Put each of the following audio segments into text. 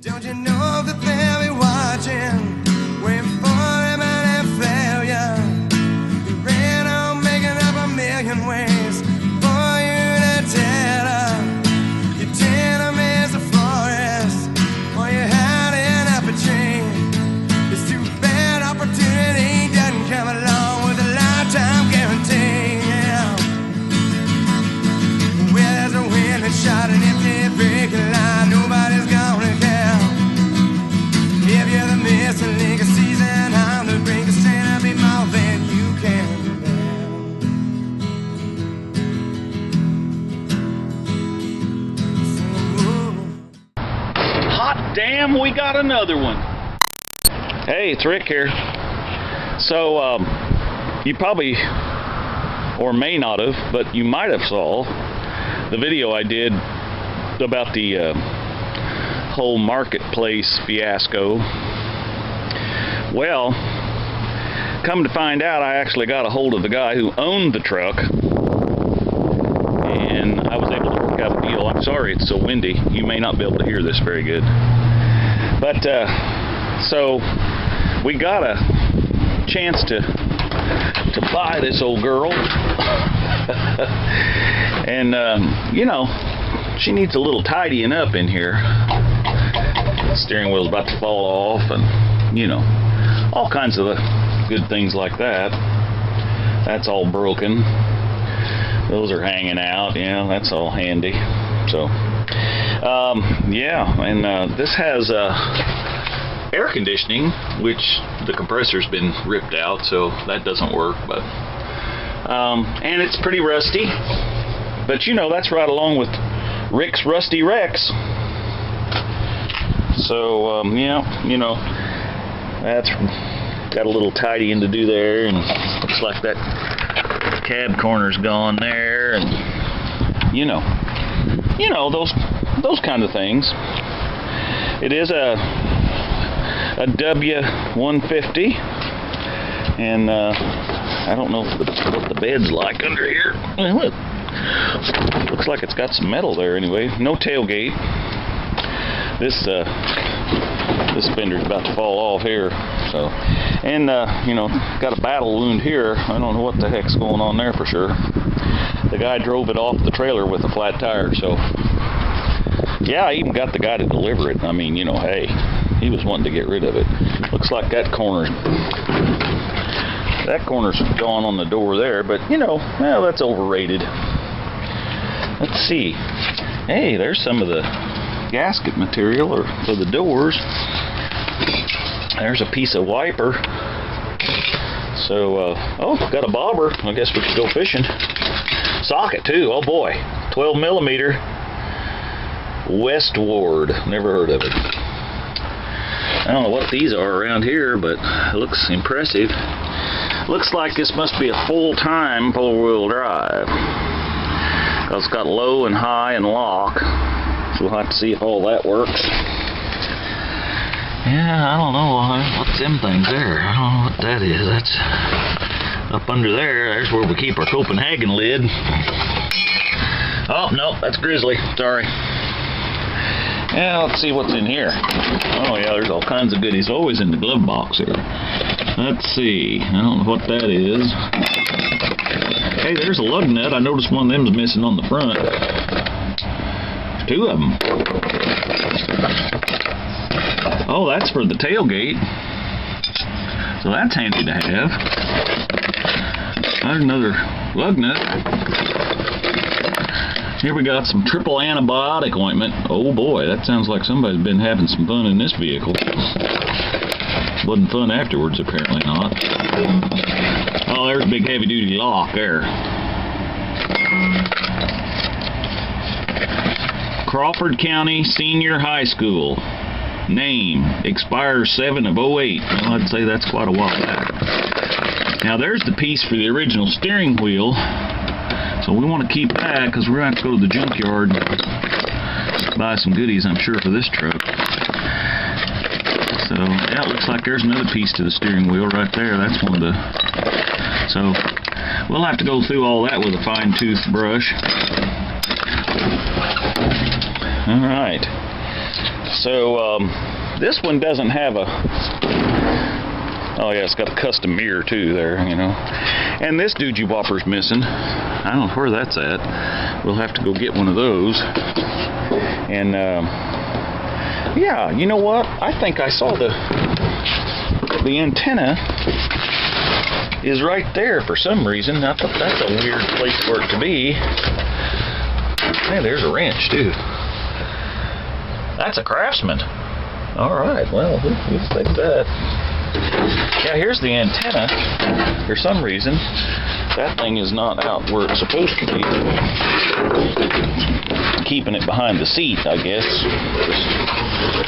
Don't you know that they'll be watching, waiting for imminent failure? You ran on making up a million ways for you to tell her. Your tenements a forest, or you're hiding up a tree. It's too bad opportunity doesn't come along with a lifetime guarantee. Yeah. Well, there's a wind that shot an empty vacant line. Nobody's gonna care. If you're the missing link of season, I'm the brink of stand up be more than you can bear. Hot damn, we got another one. Hey, it's Rick here. So, you probably, or may not have, but you might have saw the video I did about the whole marketplace fiasco. Well, come to find out, I actually got a hold of the guy who owned the truck, and I was able to work out a deal. I'm sorry it's so windy. You may not be able to hear this very good. But, so, we got a chance to buy this old girl. And, you know, she needs a little tidying up in here. The steering wheel's about to fall off, and, you know, all kinds of good things like that. That's all broken. Those are hanging out, yeah, that's all handy. So, yeah, and this has air conditioning, which the compressor's been ripped out, so that doesn't work, but and it's pretty rusty, but you know, that's right along with Rick's Rusty Rex. So yeah, you know, that's got a little tidying to do there, and looks like that cab corner's gone there, and you know those kind of things. It is a W150, and I don't know what the bed's like under here. Well, looks like it's got some metal there anyway. No tailgate. This fender's about to fall off here. So, and you know, got a battle wound here. I don't know what the heck's going on there for sure. The guy drove it off the trailer with a flat tire. So, yeah, I even got the guy to deliver it. I mean, you know, hey, he was wanting to get rid of it. Looks like that corner's gone on the door there, but you know, well, that's overrated. Let's see. Hey, there's some of the gasket material for the doors. There's a piece of wiper. So, oh, got a bobber. I guess we could go fishing. Socket too. Oh boy, 12 millimeter. Westward. Never heard of it. I don't know what these are around here, but it looks impressive. Looks like this must be a full-time four-wheel drive. It's got low and high and lock. So we'll have to see if all that works. Yeah, I don't know. What's them things there? I don't know what that is. That's up under there. There's where we keep our Copenhagen lid. Oh, no, that's Grizzly. Sorry. Yeah, let's see what's in here. Oh, yeah, there's all kinds of goodies. Always in the glove box here. Let's see. I don't know what that is. Hey, there's a lug nut. I noticed one of them's missing on the front. Two of them. Oh, that's for the tailgate. So that's handy to have. There's another lug nut. Here we got some triple antibiotic ointment. Oh boy, that sounds like somebody's been having some fun in this vehicle. Wasn't fun afterwards, apparently not. Oh, there's a big heavy-duty lock there. Crawford County Senior High School. Name, expires 7/08. Well, I'd say that's quite a while back. Now there's the piece for the original steering wheel. So we want to keep that because we're going to have to go to the junkyard and buy some goodies, I'm sure, for this truck. So, yeah, it looks like there's another piece to the steering wheel right there. That's one of the... So, we'll have to go through all that with a fine-tooth brush. Alright. So this one doesn't have a, oh yeah, it's got a custom mirror too there, you know. And this doogie whopper's missing. I don't know where that's at. We'll have to go get one of those. And yeah, you know what? I think I saw the antenna is right there for some reason. I thought that's a weird place for it to be. Hey, there's a wrench too. That's a Craftsman. All right, well, we'll take that. Yeah, here's the antenna. For some reason, that thing is not out where it's supposed to be. Keeping it behind the seat, I guess.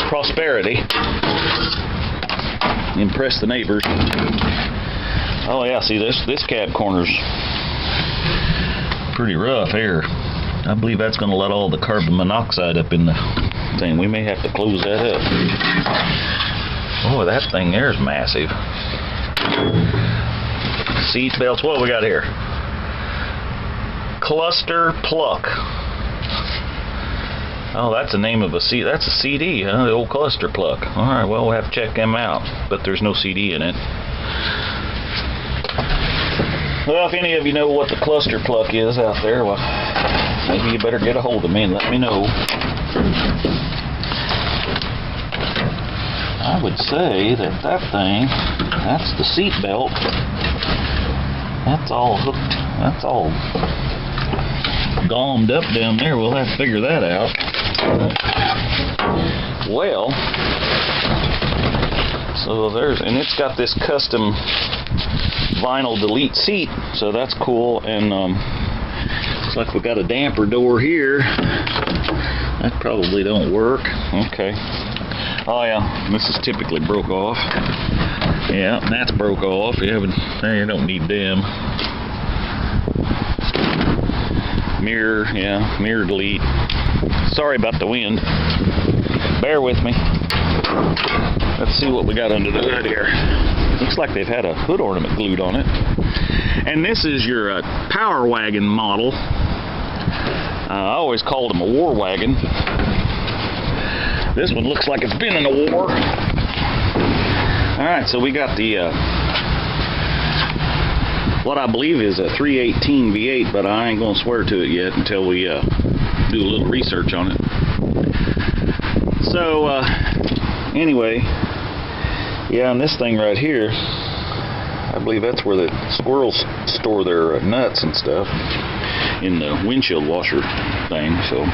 Prosperity. Impress the neighbors. Oh yeah, see this cab corner's pretty rough here. I believe that's going to let all the carbon monoxide up in the thing. We may have to close that up. Oh, that thing there is massive. Seat belts. What we got here? Cluster Pluck. Oh, that's the name of a CD. That's a CD, huh? The old Cluster Pluck. All right, well, we'll have to check them out. But there's no CD in it. Well, if any of you know what the Cluster Pluck is out there, well, maybe you better get a hold of me and let me know. I would say that thing, that's the seat belt. That's all hooked. That's all gommed up down there. We'll have to figure that out. Well, so there's, and it's got this custom vinyl delete seat, so that's cool. And looks like we got a damper door here. That probably don't work. Okay. Oh yeah, this is typically broke off. Yeah, and that's broke off. Yeah, but you don't need them. Mirror, yeah, mirror delete. Sorry about the wind. Bear with me. Let's see what we got under the hood here. Looks like they've had a hood ornament glued on it. And this is your PowerWagon model. I always called them a war wagon. This one looks like it's been in a war. Alright, so we got the what I believe is a 318 V8, but I ain't gonna swear to it yet until we do a little research on it. So anyway, yeah, and this thing right here, I believe that's where the squirrels store their nuts and stuff, in the windshield washer thing. So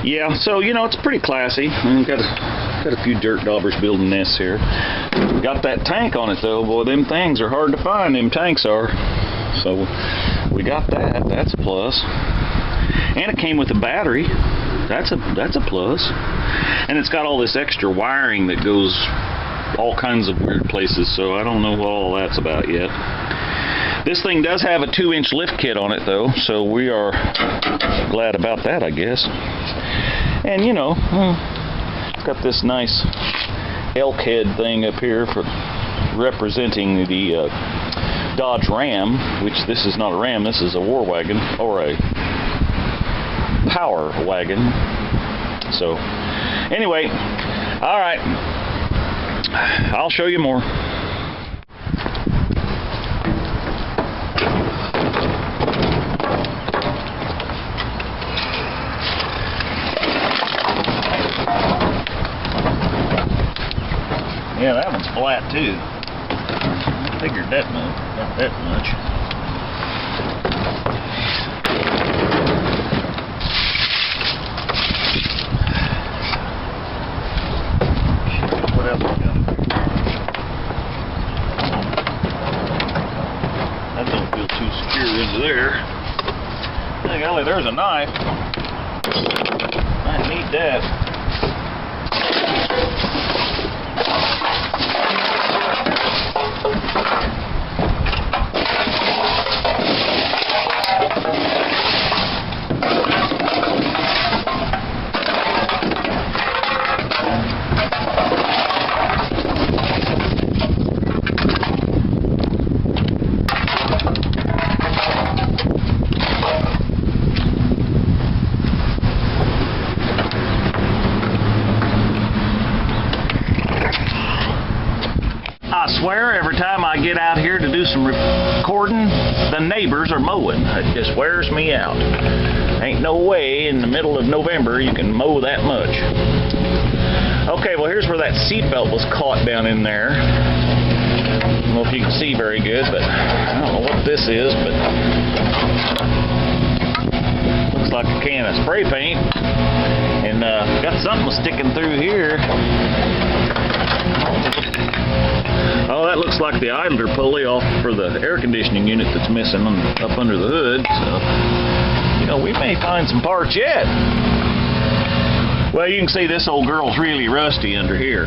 yeah, so you know, it's pretty classy. Got a few dirt daubers building nests here. Got that tank on it though. Boy, them things are hard to find. Them tanks are. So we got that. That's a plus. And it came with a battery. That's a plus. And it's got all this extra wiring that goes all kinds of weird places. So I don't know what all that's about yet. This thing does have a 2-inch lift kit on it though, so we are glad about that, I guess. And you know, it's got this nice elk head thing up here for representing the Dodge Ram, which this is not a Ram, this is a war wagon, or a power wagon. So anyway, alright, I'll show you more. Yeah, that one's flat too. I figured that much, not that much. What else we got? That don't feel too secure into there. Hey, golly, there's a knife. I need that. swear every time I get out here to do some recording, the neighbors are mowing. It just wears me out. Ain't no way in the middle of November you can mow that much. Okay, well here's where that seatbelt was caught down in there. I don't know if you can see very good, but I don't know what this is, but looks like a can of spray paint. And got something sticking through here. Oh, that looks like the idler pulley off for the air conditioning unit that's missing up under the hood. So, you know, we may find some parts yet. Well, you can see this old girl's really rusty under here.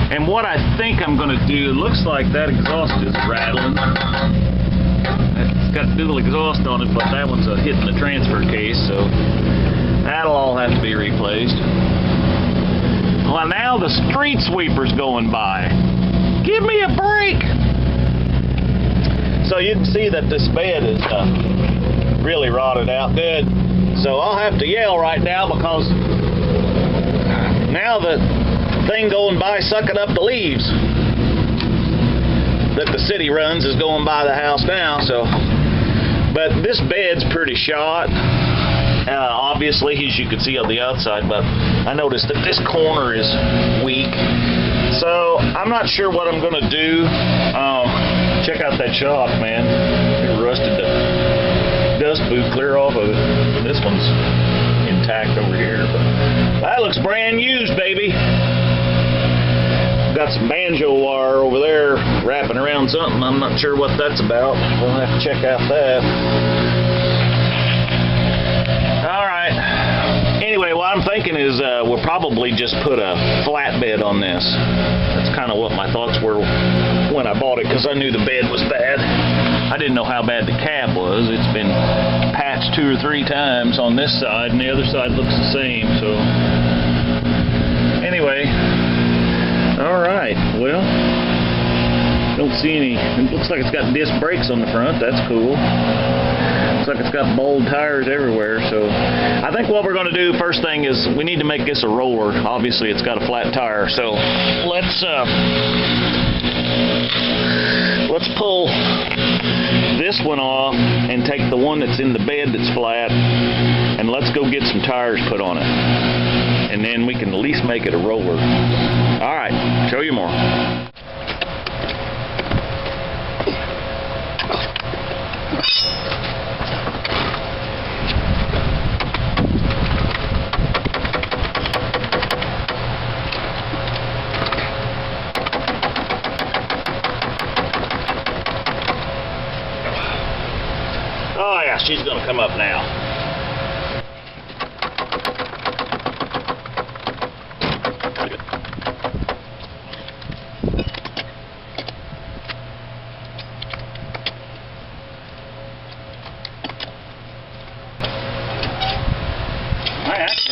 And what I think I'm going to do, it looks like that exhaust is rattling. It's got dual exhaust on it, but that one's hitting the transfer case, so that'll all have to be replaced. Well, now the street sweeper's going by. Give me a break! So you can see that this bed is really rotted out good. So I'll have to yell right now because now the thing going by sucking up the leaves that the city runs is going by the house now. So, but this bed's pretty shot. Obviously, as you can see on the outside, but I noticed that this corner is weak. So I'm not sure what I'm going to do. Check out that shock, man. It rusted the dust boot clear off of it. This one's intact over here, but that looks brand used, baby. Got some banjo wire over there wrapping around something. I'm not sure what that's about. We'll have to check out that. Alright. Anyway, what I'm thinking is we'll probably just put a flatbed on this. That's kind of what my thoughts were when I bought it, because I knew the bed was bad. I didn't know how bad the cab was. It's been patched 2 or 3 times on this side, and the other side looks the same. So, anyway. Alright, well, don't see any. It looks like it's got disc brakes on the front. That's cool. Looks like it's got bold tires everywhere. So I think what we're going to do first thing is we need to make this a roller. Obviously it's got a flat tire. So let's pull this one off and take the one that's in the bed that's flat, and let's go get some tires put on it. And then we can at least make it a roller. Alright, show you more. Oh yeah, she's gonna come up now.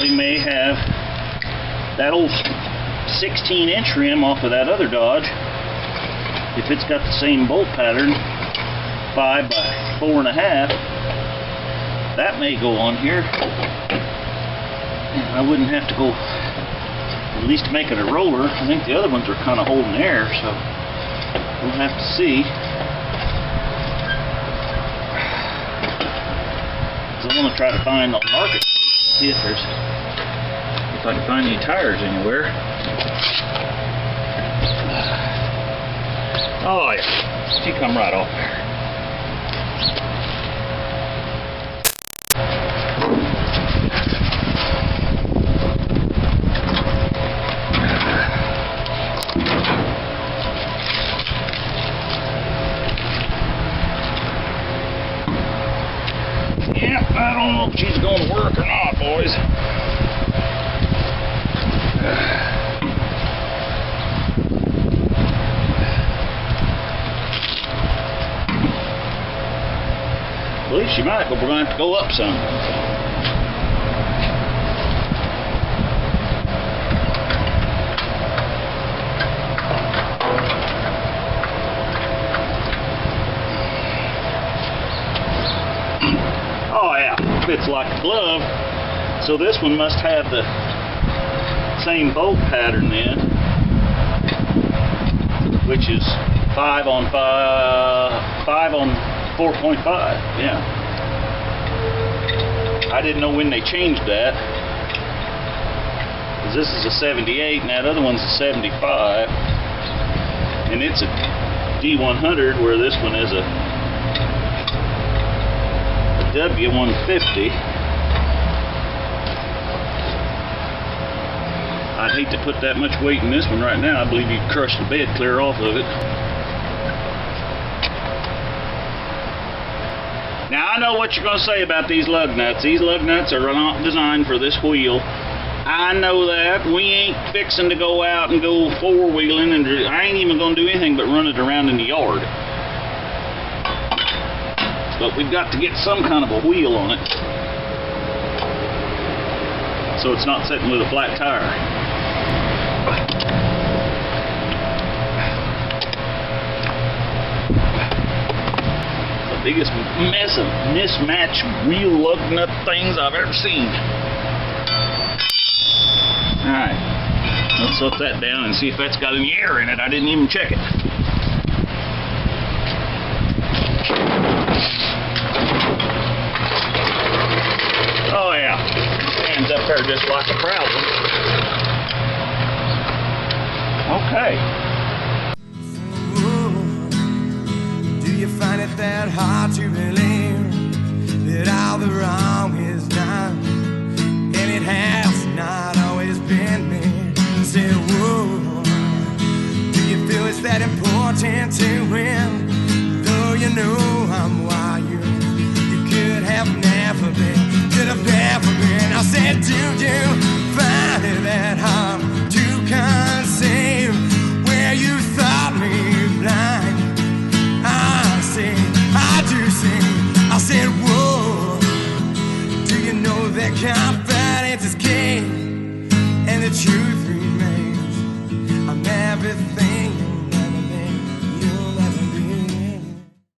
We may have that old 16-inch rim off of that other Dodge. If it's got the same bolt pattern, 5 by 4.5, that may go on here. I wouldn't have to go, at least make it a roller. I think the other ones are kind of holding air, so we'll have to see. So I want to try to find on market. See if I can find any tires anywhere. Oh yeah, she come right off there. Yeah, I don't know if she's going to work or not, boys. I believe she might, but we're going to have to go up some. Oh yeah, fits like a glove. So this one must have the same bolt pattern then. which is 5 on 4.5. Yeah. I didn't know when they changed that. Because this is a 78 and that other one's a 75. And it's a D100 where this one is a W150. I'd hate to put that much weight in this one right now. I believe you'd crush the bed clear off of it. Now I know what you're going to say about these lug nuts. These lug nuts are not designed for this wheel. I know that. We ain't fixing to go out and go four-wheeling, and I ain't even going to do anything but run it around in the yard. But we've got to get some kind of a wheel on it, so it's not sitting with a flat tire. The biggest mess of mismatched wheel lug nut things I've ever seen. Alright, let's set that down and see if that's got any air in it. I didn't even check it. Oh yeah, stands up there just like a proud one. Okay. Do you find it that hard to believe that all the wrong is done, and it has not always been me? Say, whoa, do you feel it's that important to win? Though you know I'm wild, you could have never been. Could have never been. I said, do you find it that hard to conceive where you thought me blind? I say, I do say, I said, whoa, do you know that confidence is king?